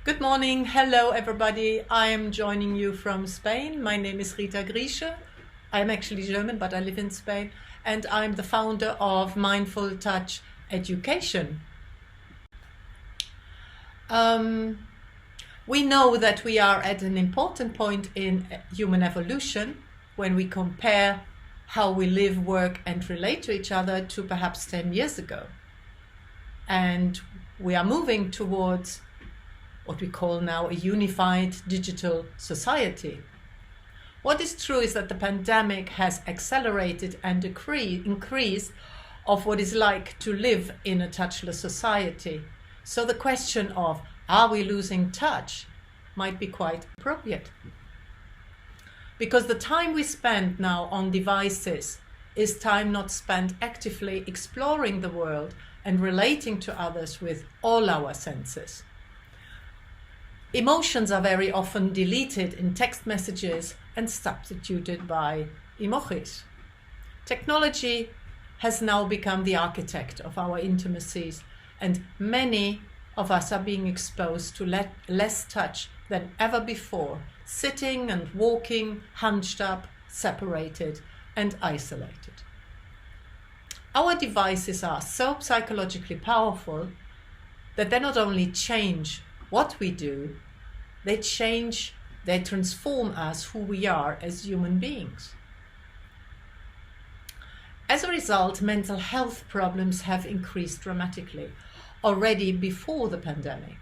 Good morning. Hello, everybody. I am joining you from Spain. My name is Rita Grieche. I'm actually German, but I live in Spain. And I'm the founder of Mindful Touch Education. We know that we are at an important point in human evolution when we compare how we live, work, and relate to each other to perhaps 10 years ago. And we are moving towards what we call now a unified digital society. What is true is that the pandemic has accelerated and increased of what it's like to live in a touchless society. So the question of, are we losing touch, might be quite appropriate. Because the time we spend now on devices is time not spent actively exploring the world and relating to others with all our senses. Emotions are very often deleted in text messages and substituted by emojis. Technology has now become the architect of our intimacies, and many of us are being exposed to less touch than ever before, sitting and walking, hunched up, separated and isolated. Our devices are so psychologically powerful that they not only change what we do, they transform us, who we are as human beings. As a result, mental health problems have increased dramatically already before the pandemic.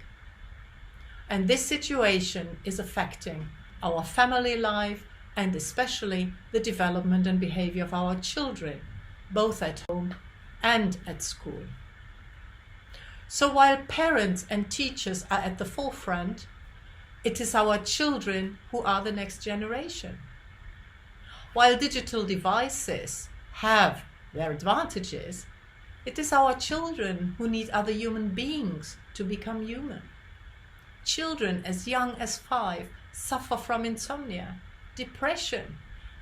And this situation is affecting our family life and especially the development and behavior of our children, both at home and at school. So while parents and teachers are at the forefront, it is our children who are the next generation. While digital devices have their advantages, it is our children who need other human beings to become human. Children as young as 5 suffer from insomnia, depression,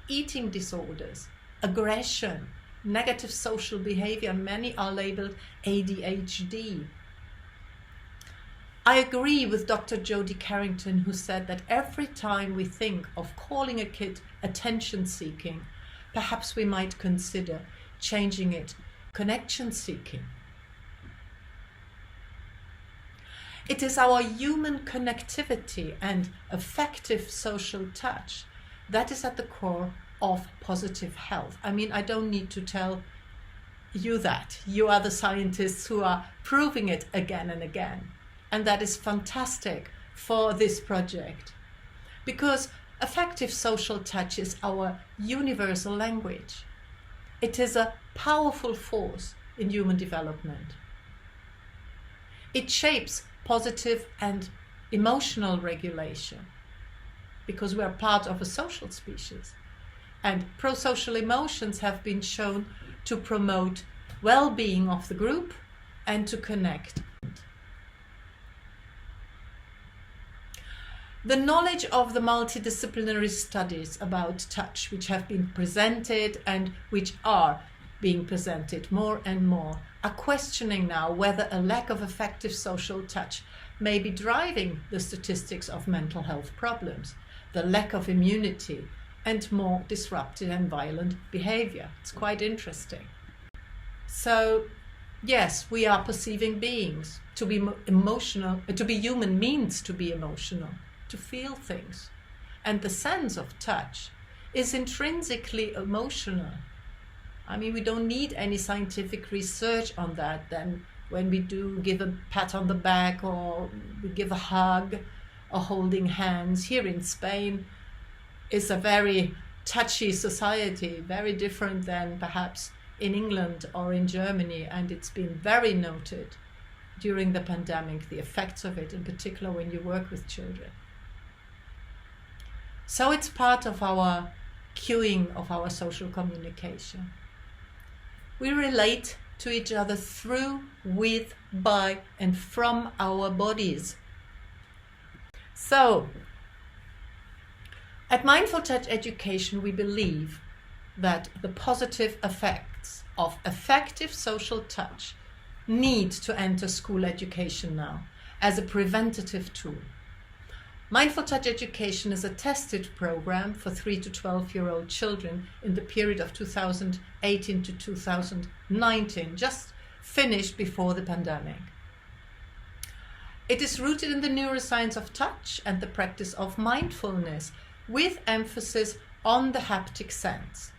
eating disorders, aggression, negative social behavior, and many are labeled ADHD. I agree with Dr. Jodie Carrington, who said that every time we think of calling a kid attention-seeking, perhaps we might consider changing it connection-seeking. It is our human connectivity and effective social touch that is at the core of positive health. I mean, I don't need to tell you that. You are the scientists who are proving it again and again. And that is fantastic for this project, because effective social touch is our universal language. It is a powerful force in human development. It shapes positive and emotional regulation, because we are part of a social species. And pro-social emotions have been shown to promote well-being of the group and to connect. The knowledge of the multidisciplinary studies about touch which have been presented and which are being presented more and more are questioning now whether a lack of effective social touch may be driving the statistics of mental health problems, the lack of immunity, and more disruptive and violent behavior. It's quite interesting. So, yes, we are perceiving beings. To be emotional, to be human means to be emotional, to feel things. And the sense of touch is intrinsically emotional. I mean, we don't need any scientific research on that. Then when we do give a pat on the back or we give a hug or holding hands, here in Spain is a very touchy society, very different than perhaps in England or in Germany. And it's been very noted during the pandemic, the effects of it, in particular when you work with children. So it's part of our cueing of our social communication. We relate to each other through, with, by, and from our bodies. So, at Mindful Touch Education, we believe that the positive effects of effective social touch need to enter school education now. as a preventative tool. Mindful touch education is a tested program for 3 to 12-year-old children in the period of 2018 to 2019, just finished before the pandemic. It is rooted in the neuroscience of touch and the practice of mindfulness, with emphasis on the haptic sense.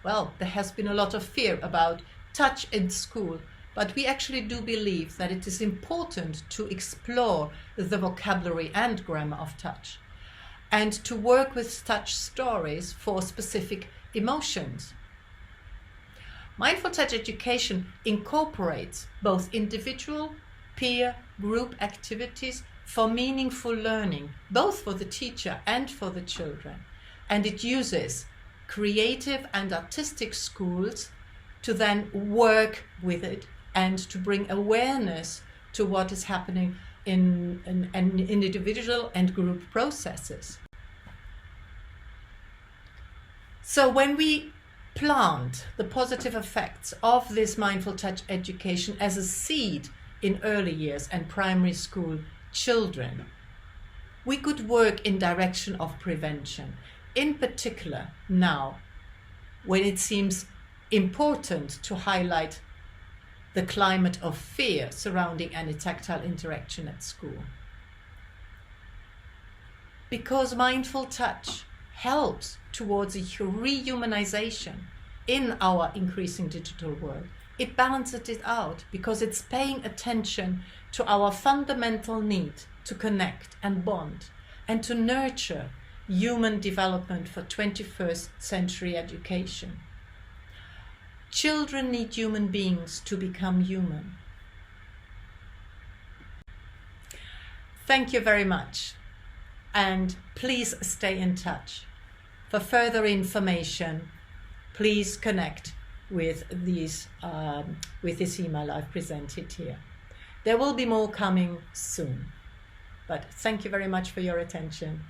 Well, there has been a lot of fear about touch in school, but we actually do believe that it is important to explore the vocabulary and grammar of touch and to work with touch stories for specific emotions. Mindful touch education incorporates both individual, peer, group activities for meaningful learning, both for the teacher and for the children. And it uses creative and artistic schools to then work with it and to bring awareness to what is happening in individual and group processes. So when we plant the positive effects of this mindful touch education as a seed in early years and primary school children, we could work in direction of prevention, in particular now when it seems important to highlight the climate of fear surrounding any tactile interaction at school. Because mindful touch helps towards a rehumanization in our increasing digital world, it balances it out because it's paying attention to our fundamental need to connect and bond and to nurture human development for 21st century education. Children need human beings to become human. Thank you very much, and please stay in touch. For further information, please connect with this email I've presented here. There will be more coming soon, but thank you very much for your attention.